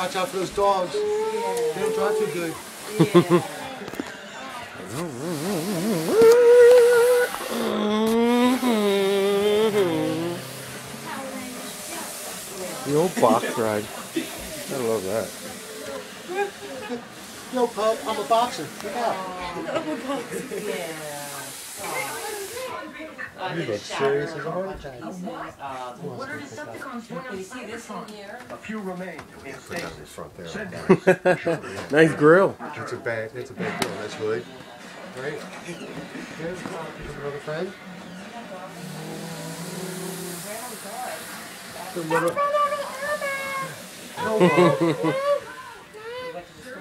watch out for those dogs. They don't drive too good. The old box ride. I love that. Yo, pup, I'm a boxer. Look out. You look serious as a heart attack. A few remain in stasis. Front there. Nice grill. That's a bad deal. That's really right. Here's another friend.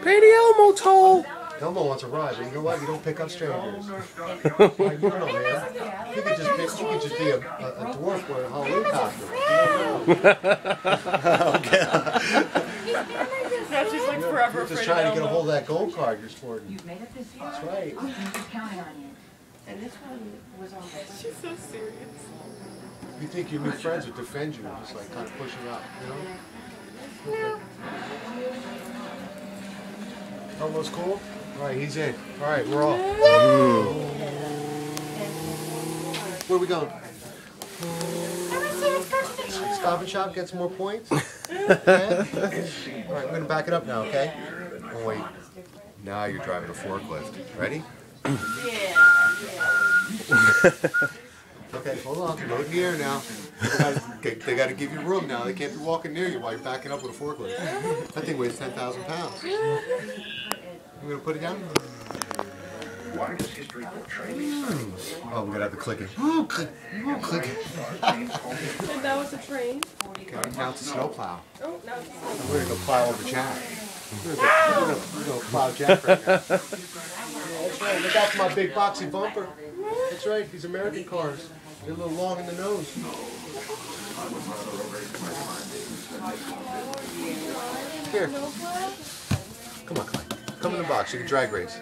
Pay the Elmo toll. Elmo wants a ride, but you know what? You don't pick up strangers. You don't know, man. You could just be a dwarf wearing a Halloween costume. Now she's like forever You're just afraid trying of to get a Elmo. hold of that gold card you're sporting. You've made it this year. That's right. I'm counting on you. And this one was on the She's so serious. You think your new friends would defend you, just like kind of pushing up, you know? Elmo's cool? All right, he's in. All right, we're off. Where are we going? Stop and Shop, get some more points. Okay. All right, we're going to back it up now, okay? Oh, wait. Now you're driving a forklift. Ready? Okay, hold on. Go in the air now. They got to give you room now. They can't be walking near you while you're backing up with a forklift. That thing weighs 10,000 pounds. You going to put it down? Why does history portray these sightings? Oh, we're going to have the clicking. Ooh, click. Ooh, click. And now it's a train. Okay, now it's a snowplow. Oh, now it's a train. We're going to go plow over Jack. We're going to plow Jack right now. Yeah, that's right. Look out for my big boxy bumper. That's right. These American cars. They're a little long in the nose. Here. Come on, Clay. Come in the box. You can drag race.